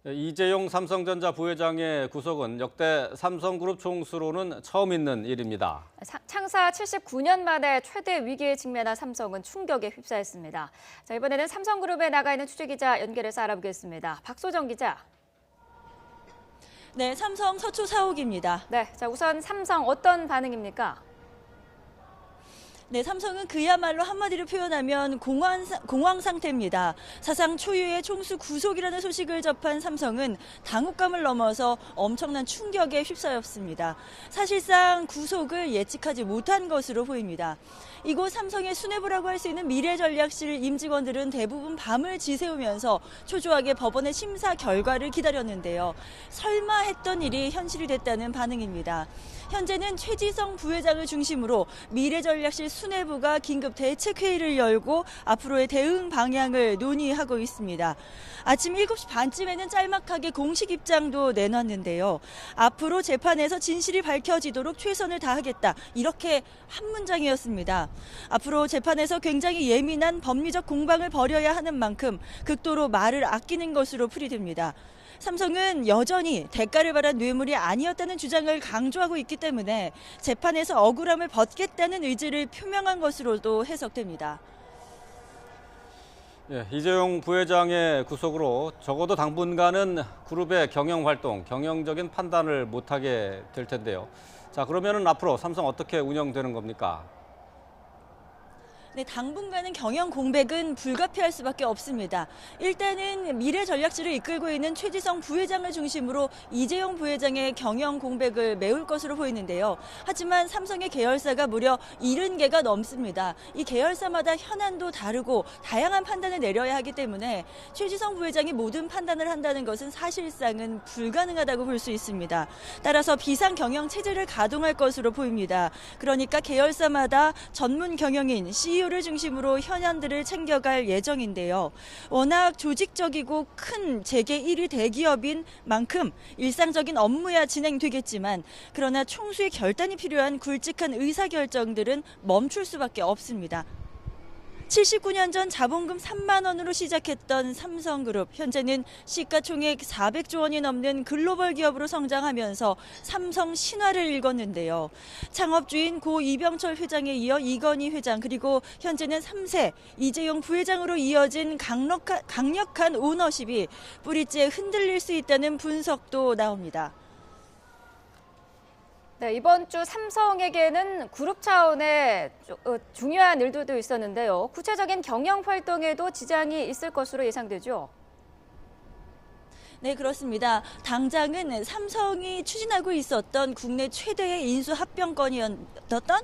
이재용 삼성전자 부회장의 구속은 역대 삼성그룹 총수로는 처음 있는 일입니다. 창사 79년 만에 최대 위기에 직면한 삼성은 충격에 휩싸였습니다. 자, 이번에는 삼성그룹에 나가 있는 취재기자 연결해서 알아보겠습니다. 박소정 기자. 네, 삼성 서초 사옥입니다. 네, 자 우선 삼성 어떤 반응입니까? 네, 삼성은 그야말로 한마디로 표현하면 공황 상태입니다. 사상 초유의 총수 구속이라는 소식을 접한 삼성은 당혹감을 넘어서 엄청난 충격에 휩싸였습니다. 사실상 구속을 예측하지 못한 것으로 보입니다. 이곳 삼성의 수뇌부라고 할 수 있는 미래전략실 임직원들은 대부분 밤을 지새우면서 초조하게 법원의 심사 결과를 기다렸는데요. 설마 했던 일이 현실이 됐다는 반응입니다. 현재는 최지성 부회장을 중심으로 미래전략실 수뇌부가 긴급 대책회의를 열고 앞으로의 대응 방향을 논의하고 있습니다. 아침 7시 반쯤에는 짤막하게 공식 입장도 내놨는데요. 앞으로 재판에서 진실이 밝혀지도록 최선을 다하겠다. 이렇게 한 문장이었습니다. 앞으로 재판에서 굉장히 예민한 법리적 공방을 벌여야 하는 만큼 극도로 말을 아끼는 것으로 풀이됩니다. 삼성은 여전히 대가를 바란 뇌물이 아니었다는 주장을 강조하고 있기 때문에 재판에서 억울함을 벗겠다는 의지를 표명한 것으로도 해석됩니다. 이재용 부회장의 구속으로 적어도 당분간은 그룹의 경영활동, 경영적인 판단을 못하게 될 텐데요. 자, 그러면은 앞으로 삼성 어떻게 운영되는 겁니까? 네, 당분간은 경영 공백은 불가피할 수밖에 없습니다. 일단은 미래전략실을 이끌고 있는 최지성 부회장을 중심으로 이재용 부회장의 경영 공백을 메울 것으로 보이는데요. 하지만 삼성의 계열사가 무려 70개가 넘습니다. 이 계열사마다 현안도 다르고 다양한 판단을 내려야 하기 때문에 최지성 부회장이 모든 판단을 한다는 것은 사실상은 불가능하다고 볼 수 있습니다. 따라서 비상 경영 체제를 가동할 것으로 보입니다. 그러니까 계열사마다 전문 경영인 CEO를 중심으로 현안들을 챙겨갈 예정인데요. 워낙 조직적이고 큰 재계 1위 대기업인 만큼 일상적인 업무야 진행되겠지만 그러나 총수의 결단이 필요한 굵직한 의사결정들은 멈출 수밖에 없습니다. 79년 전 자본금 3만 원으로 시작했던 삼성그룹, 현재는 시가총액 400조 원이 넘는 글로벌 기업으로 성장하면서 삼성 신화를 읽었는데요. 창업주인 고 이병철 회장에 이어 이건희 회장, 그리고 현재는 3세 이재용 부회장으로 이어진 강력한 오너십이 뿌리째 흔들릴 수 있다는 분석도 나옵니다. 네, 이번 주 삼성에게는 그룹 차원의 중요한 일들도 있었는데요. 구체적인 경영 활동에도 지장이 있을 것으로 예상되죠. 네, 그렇습니다. 당장은 삼성이 추진하고 있었던 국내 최대의 인수 합병건이었던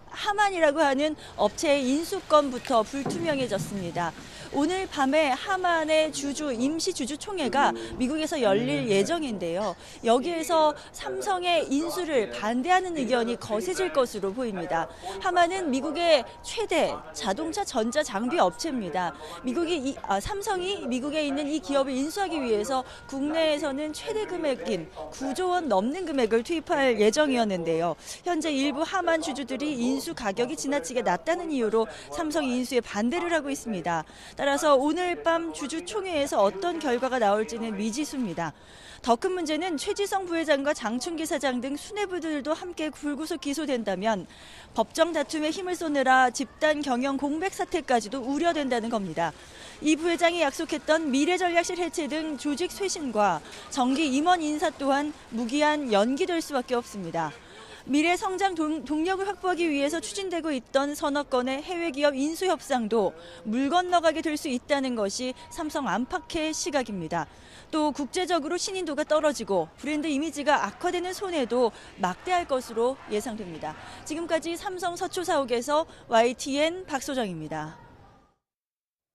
하만이라고 하는 업체의 인수건부터 불투명해졌습니다. 오늘 밤에 하만의 임시 주주총회가 미국에서 열릴 예정인데요. 여기에서 삼성의 인수를 반대하는 의견이 거세질 것으로 보입니다. 하만은 미국의 최대 자동차 전자장비 업체입니다. 삼성이 미국에 있는 이 기업을 인수하기 위해서 국내에서는 최대 금액인 9조 원 넘는 금액을 투입할 예정이었는데요. 현재 일부 하만 주주들이 인수 가격이 지나치게 낮다는 이유로 삼성 인수에 반대를 하고 있습니다. 따라서 오늘 밤 주주총회에서 어떤 결과가 나올지는 미지수입니다. 더 큰 문제는 최지성 부회장과 장충기 사장 등 수뇌부들도 함께 불구속 기소된다면 법정 다툼에 힘을 쏟느라 집단 경영 공백 사태까지도 우려된다는 겁니다. 이 부회장이 약속했던 미래전략실 해체 등 조직 쇄신과 정기 임원 인사 또한 무기한 연기될 수밖에 없습니다. 미래 성장 동력을 확보하기 위해서 추진되고 있던 서너 건의 해외 기업 인수 협상도 물 건너가게 될 수 있다는 것이 삼성 안팎의 시각입니다. 또 국제적으로 신인도가 떨어지고 브랜드 이미지가 악화되는 손해도 막대할 것으로 예상됩니다. 지금까지 삼성 서초 사옥에서 YTN 박소정입니다.